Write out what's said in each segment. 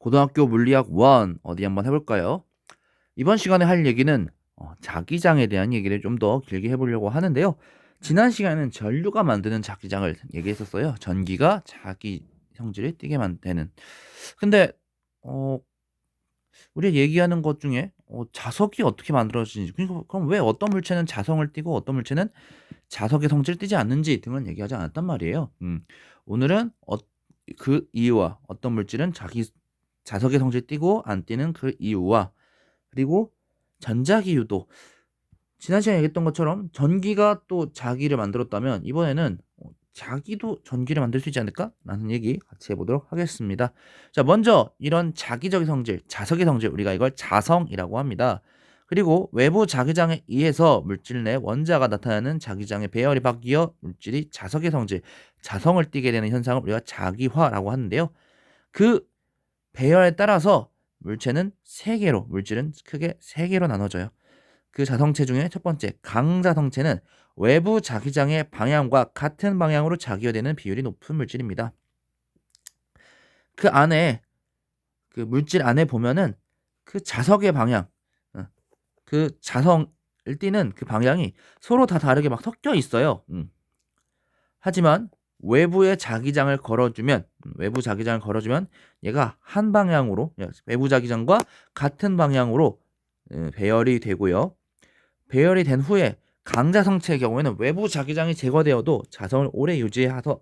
고등학교 물리학 1 어디 한번 해볼까요? 이번 시간에 할 얘기는 자기장에 대한 얘기를 좀 더 길게 해보려고 하는데요. 지난 시간에는 전류가 만드는 자기장을 얘기했었어요. 전기가 자기 성질을 띠게 만드는. 근데 어, 우리가 얘기하는 것 중에 자석이 어떻게 만들어지는지, 그러니까 그럼 왜 어떤 물체는 자성을 띠고 어떤 물체는 자석의 성질을 띠지 않는지 등은 얘기하지 않았단 말이에요. 오늘은 그 이유와 어떤 물질은 자기 자석의 성질을 띠고 안 띠는 그 이유와, 그리고 전자기유도 지난 시간에 얘기했던 것처럼 전기가 또 자기를 만들었다면 이번에는 자기도 전기를 만들 수 있지 않을까? 라는 얘기 같이 해보도록 하겠습니다. 자, 먼저 이런 자기적인 성질, 자석의 성질, 우리가 이걸 자성이라고 합니다. 그리고 외부 자기장에 의해서 물질 내 원자가 나타나는 자기장의 배열이 바뀌어 물질이 자석의 성질, 자성을 띠게 되는 현상을 우리가 자기화라고 하는데요. 그 배열에 따라서 물질은 크게 세 개로 나눠져요. 그 자성체 중에 첫 번째 강자성체는 외부 자기장의 방향과 같은 방향으로 자기화되는 비율이 높은 물질입니다. 그 안에, 그 물질 안에 보면은 그 자석의 방향, 그 자성을 띠는 그 방향이 서로 다 다르게 막 섞여 있어요. 하지만 외부 자기장을 걸어주면 얘가 한 방향으로, 외부 자기장과 같은 방향으로 배열이 되고요. 배열이 된 후에 강자성체의 경우에는 외부 자기장이 제거되어도 자성을 오래 유지해서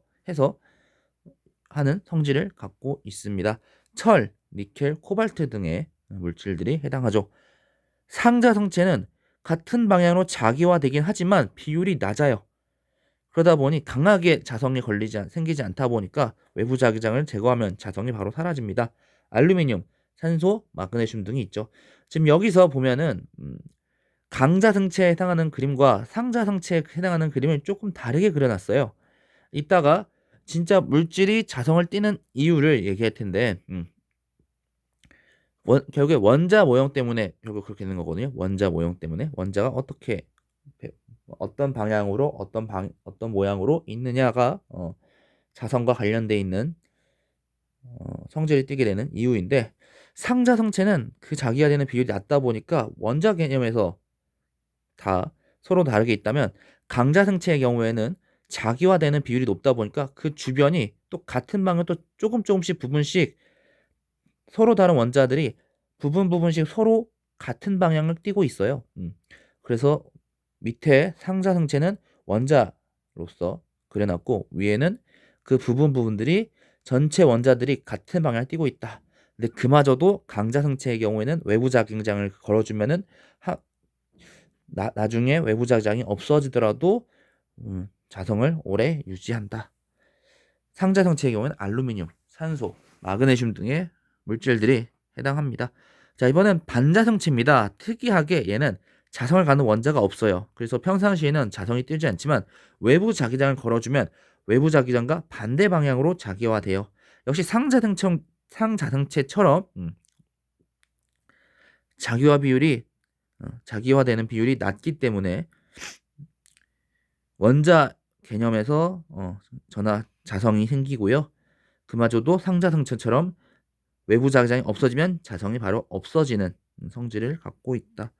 하는 성질을 갖고 있습니다. 철, 니켈, 코발트 등의 물질들이 해당하죠. 상자성체는 같은 방향으로 자기화되긴 하지만 비율이 낮아요. 그러다 보니 강하게 자성이 생기지 않다 보니까 외부 자기장을 제거하면 자성이 바로 사라집니다. 알루미늄, 산소, 마그네슘 등이 있죠. 지금 여기서 보면은 강자성체에 해당하는 그림과 상자성체에 해당하는 그림을 조금 다르게 그려놨어요. 이따가 진짜 물질이 자성을 띠는 이유를 얘기할 텐데, 결국에 원자 모형 때문에 결국 그렇게 되는 거거든요. 원자 모형 때문에 원자가 어떤 방향으로 어떤 모양으로 있느냐가 자성과 관련돼 있는 성질을 띠게 되는 이유인데, 상자성체는 그 자기화되는 비율이 낮다 보니까 원자 개념에서 다 서로 다르게 있다면, 강자성체의 경우에는 자기화되는 비율이 높다 보니까 그 주변이 또 같은 방향, 또 조금씩 부분씩 서로 다른 원자들이 부분씩 서로 같은 방향을 띠고 있어요. 그래서 밑에 상자성체는 원자로서 그려놨고, 위에는 그 부분들이 전체 원자들이 같은 방향을 띠고 있다. 근데 그마저도 강자성체의 경우에는 외부 자기장을 걸어주면은 나중에 외부 자기장이 없어지더라도 자성을 오래 유지한다. 상자성체의 경우에는 알루미늄, 산소, 마그네슘 등의 물질들이 해당합니다. 자, 이번엔 반자성체입니다. 특이하게 얘는 자성을 갖는 원자가 없어요. 그래서 평상시에는 자성이 뜨지 않지만 외부 자기장을 걸어주면 외부 자기장과 반대 방향으로 자기화돼요. 역시 상자성체처럼 자기화되는 비율이 낮기 때문에 원자 개념에서 자성이 생기고요. 그마저도 상자성체처럼 외부 자기장이 없어지면 자성이 바로 없어지는 성질을 갖고 있다.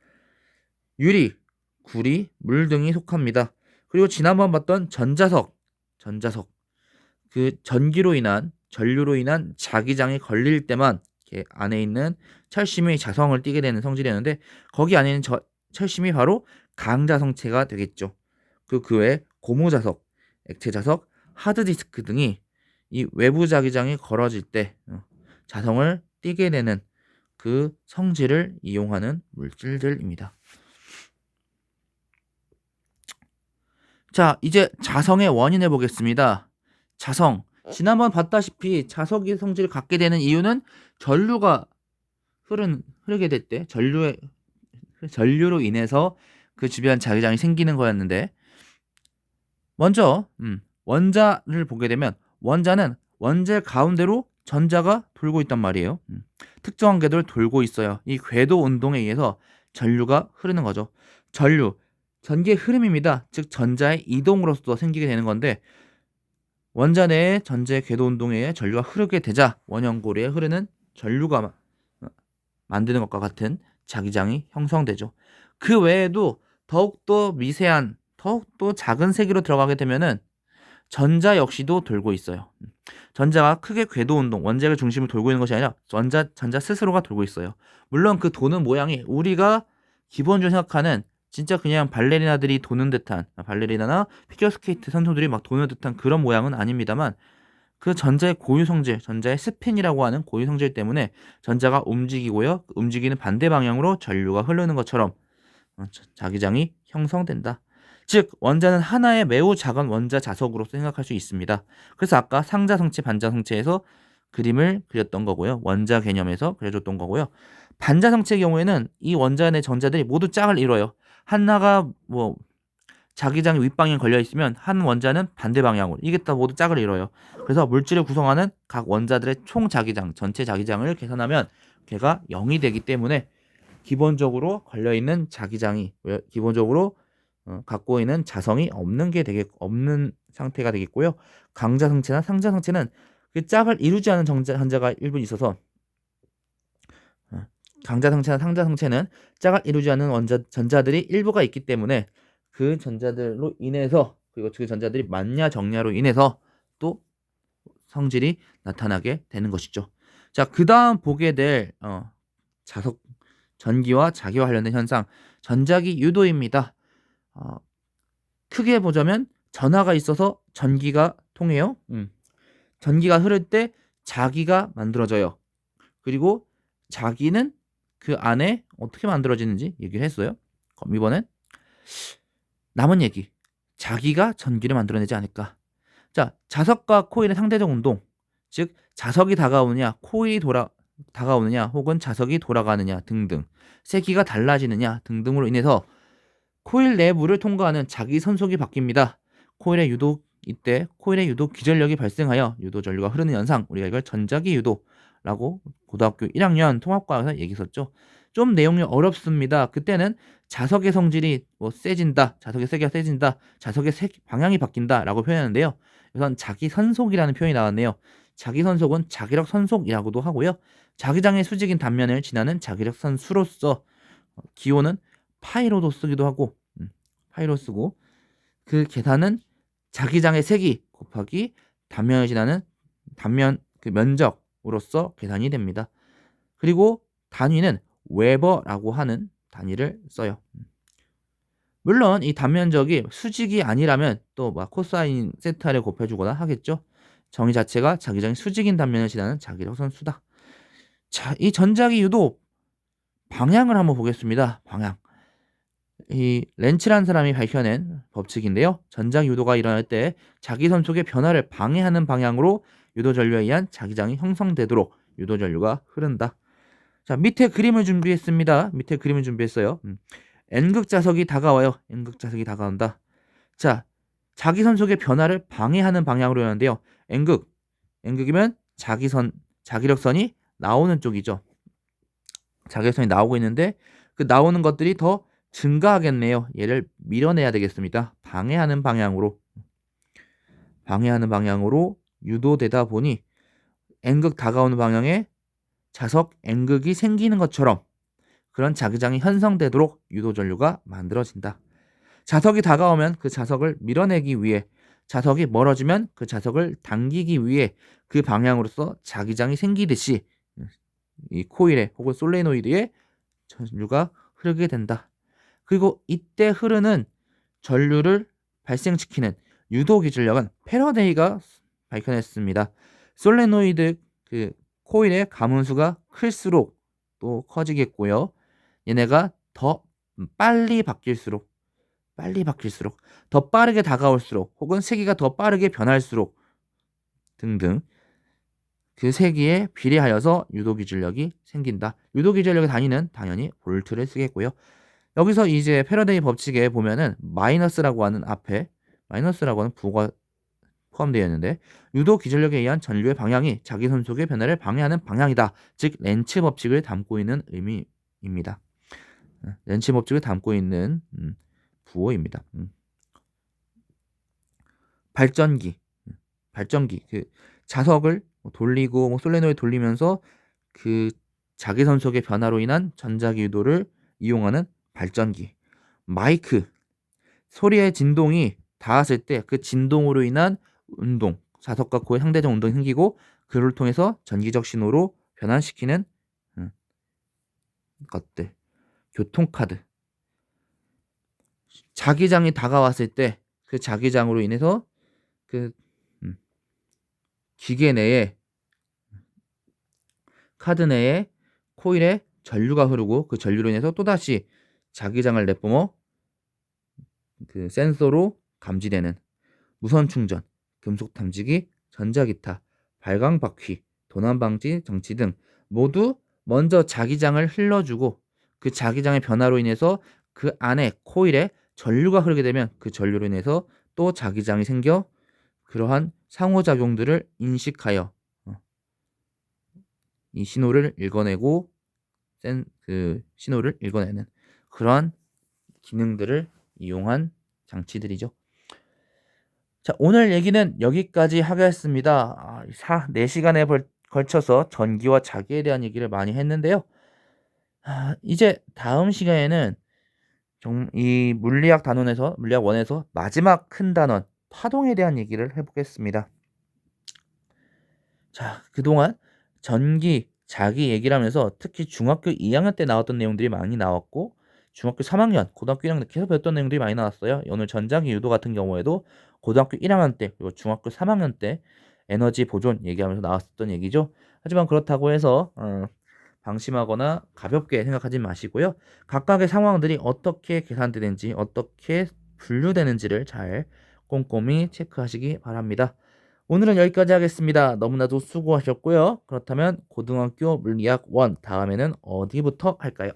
유리, 구리, 물 등이 속합니다. 그리고 지난번 봤던 전자석, 그 전류로 인한 자기장이 걸릴 때만 안에 있는 철심이 자성을 띠게 되는 성질이었는데, 거기 안에 있는 철심이 바로 강자성체가 되겠죠. 그 외에 고무자석, 액체자석, 하드디스크 등이 이 외부 자기장이 걸어질 때 자성을 띠게 되는 그 성질을 이용하는 물질들입니다. 자, 이제 자성의 원인을 보겠습니다. 자성. 지난번 봤다시피 자석의 성질을 갖게 되는 이유는 전류가 흐르게 될 때, 전류로 인해서 그 주변 자기장이 생기는 거였는데, 먼저 원자를 보게 되면 원자는 원재 가운데로 전자가 돌고 있단 말이에요. 특정한 궤도를 돌고 있어요. 이 궤도 운동에 의해서 전류가 흐르는 거죠. 전기의 흐름입니다. 즉 전자의 이동으로서 생기게 되는 건데, 원자 내의 전자의 궤도 운동에 의해 전류가 흐르게 되자 원형고리에 흐르는 전류가 만드는 것과 같은 자기장이 형성되죠. 그 외에도 더욱더 미세한, 더욱더 작은 세기로 들어가게 되면은 전자 역시도 돌고 있어요. 전자가 크게 궤도 운동, 원자핵을 중심으로 돌고 있는 것이 아니라 전자 스스로가 돌고 있어요. 물론 그 도는 모양이 우리가 기본적으로 생각하는 진짜 그냥 발레리나들이 도는 듯한, 발레리나나 피겨스케이트 선수들이 막 도는 듯한 그런 모양은 아닙니다만, 그 전자의 고유 성질, 전자의 스핀이라고 하는 고유 성질 때문에 전자가 움직이고요. 움직이는 반대 방향으로 전류가 흐르는 것처럼 자기장이 형성된다. 즉 원자는 하나의 매우 작은 원자 자석으로서 생각할 수 있습니다. 그래서 아까 상자성체, 반자성체에서 그림을 그렸던 거고요. 원자 개념에서 그려줬던 거고요. 반자성체의 경우에는 이 원자 내 전자들이 모두 짝을 이뤄요. 하나가 뭐 자기장이 윗방향에 걸려 있으면 한 원자는 반대 방향으로, 이게 다 모두 짝을 이뤄요. 그래서 물질을 구성하는 각 원자들의 총 자기장, 전체 자기장을 계산하면 걔가 0이 되기 때문에 기본적으로 걸려있는 자기장이, 기본적으로 갖고 있는 자성이 없는 상태가 되겠고요. 강자성체나 상자성체는 그 짝을 이루지 않은 전자가 일부 있어서, 강자성체나 상자성체는 짝을 이루지 않는 전자들이 일부가 있기 때문에 그 전자들로 인해서, 그리고 그 전자들이 맞냐 적냐로 인해서 또 성질이 나타나게 되는 것이죠. 자, 그 다음 보게 될 자석 전기와 자기와 관련된 현상, 전자기 유도입니다. 크게 보자면 전하가 있어서 전기가 통해요. 전기가 흐를 때 자기가 만들어져요. 그리고 자기는 그 안에 어떻게 만들어지는지 얘기를 했어요. 그럼 이번엔 남은 얘기, 자기가 전기를 만들어내지 않을까. 자, 자석과 코일의 상대적 운동, 즉 자석이 다가오느냐, 코일이 다가오느냐, 혹은 자석이 돌아가느냐 등등, 세기가 달라지느냐 등등으로 인해서 코일 내부를 통과하는 자기 선속이 바뀝니다. 이때 코일의 유도 기전력이 발생하여 유도 전류가 흐르는 현상, 우리가 이걸 전자기 유도라고 고등학교 1학년 통합과에서 얘기했었죠. 좀 내용이 어렵습니다. 그때는 자석의 성질이 세진다, 자석의 세기가 세진다, 자석의 방향이 바뀐다라고 표현하는데요. 우선 자기 선속이라는 표현이 나왔네요. 자기 선속은 자기력 선속이라고도 하고요. 자기장의 수직인 단면을 지나는 자기력 선수로서 기호는 파이로도 쓰기도 하고, 파이로 쓰고, 그 계산은 자기장의 세기 곱하기 단면을 지나는 단면 그 면적으로서 계산이 됩니다. 그리고 단위는 웨버라고 하는 단위를 써요. 물론 이 단면적이 수직이 아니라면 또 막 코사인 세타를 곱해주거나 하겠죠. 정의 자체가 자기장의 수직인 단면을 지나는 자기력 선수다. 자, 이 전자기 유도 방향을 한번 보겠습니다. 방향. 이 렌츠라는 사람이 밝혀낸 법칙인데요. 전자기 유도가 일어날 때 자기 선속의 변화를 방해하는 방향으로 유도 전류에 의한 자기장이 형성되도록 유도 전류가 흐른다. 자, 밑에 그림을 준비했습니다. 밑에 그림을 준비했어요. N극 자석이 다가와요. N극 자석이 다가온다. 자, 자기 선속의 변화를 방해하는 방향으로 하는데요. N극이면 자기력선이 나오는 쪽이죠. 자기력선이 나오고 있는데 그 나오는 것들이 더 증가하겠네요. 얘를 밀어내야 되겠습니다. 방해하는 방향으로 유도되다 보니 N극 다가오는 방향에 자석 N극이 생기는 것처럼 그런 자기장이 형성되도록 유도 전류가 만들어진다. 자석이 다가오면 그 자석을 밀어내기 위해, 자석이 멀어지면 그 자석을 당기기 위해 그 방향으로서 자기장이 생기듯이 이 코일에 혹은 솔레노이드에 전류가 흐르게 된다. 그리고 이때 흐르는 전류를 발생시키는 유도 기준력은 패러데이가 밝혀냈습니다. 솔레노이드 그 코일의 가문수가 클수록 또 커지겠고요. 얘네가 더 빨리 바뀔수록, 더 빠르게 다가올수록, 혹은 세기가 더 빠르게 변할수록 등등 그 세기에 비례하여서 유도기준력이 생긴다. 유도기준력의 단위는 당연히 볼트를 쓰겠고요. 여기서 이제 패러데이 법칙에 보면은 마이너스라고 하는 부호가 포함되어 있는데, 유도 기전력에 의한 전류의 방향이 자기 선속의 변화를 방해하는 방향이다. 즉 렌츠 법칙을 담고 있는 의미입니다. 렌츠 법칙을 담고 있는 부호입니다. 발전기 그 자석을 돌리고 솔레노이드 돌리면서 그 자기선속의 변화로 인한 전자기 유도를 이용하는 발전기. 마이크, 소리의 진동이 닿았을 때 그 진동으로 인한 운동, 자석과 코의 상대적 운동이 생기고 그를 통해서 전기적 신호로 변환시키는 것들. 교통카드, 자기장이 다가왔을 때 그 자기장으로 인해서 그 기계 내에, 카드 내에 코일에 전류가 흐르고 그 전류로 인해서 또다시 자기장을 내뿜어 그 센서로 감지되는 무선 충전, 금속 탐지기, 전자기타, 발광 바퀴, 도난 방지 장치 등 모두 먼저 자기장을 흘러주고 그 자기장의 변화로 인해서 그 안에 코일에 전류가 흐르게 되면 그 전류로 인해서 또 자기장이 생겨 그러한 상호작용들을 인식하여 이 신호를 읽어내고 그 신호를 읽어내는 그러한 기능들을 이용한 장치들이죠. 자, 오늘 얘기는 여기까지 하겠습니다. 4시간에 걸쳐서 전기와 자기에 대한 얘기를 많이 했는데요. 이제 다음 시간에는 이 물리학 단원에서, 물리학 1에서 마지막 큰 단원, 파동에 대한 얘기를 해보겠습니다. 자, 그동안 전기, 자기 얘기를 하면서 특히 중학교 2학년 때 나왔던 내용들이 많이 나왔고 중학교 3학년, 고등학교 1학년 때 계속 배웠던 내용들이 많이 나왔어요. 오늘 전자기 유도 같은 경우에도 고등학교 1학년 때 그리고 중학교 3학년 때 에너지 보존 얘기하면서 나왔었던 얘기죠. 하지만 그렇다고 해서 방심하거나 가볍게 생각하지 마시고요. 각각의 상황들이 어떻게 계산되는지 어떻게 분류되는지를 잘 꼼꼼히 체크하시기 바랍니다. 오늘은 여기까지 하겠습니다. 너무나도 수고하셨고요. 그렇다면 고등학교 물리학 1 다음에는 어디부터 할까요?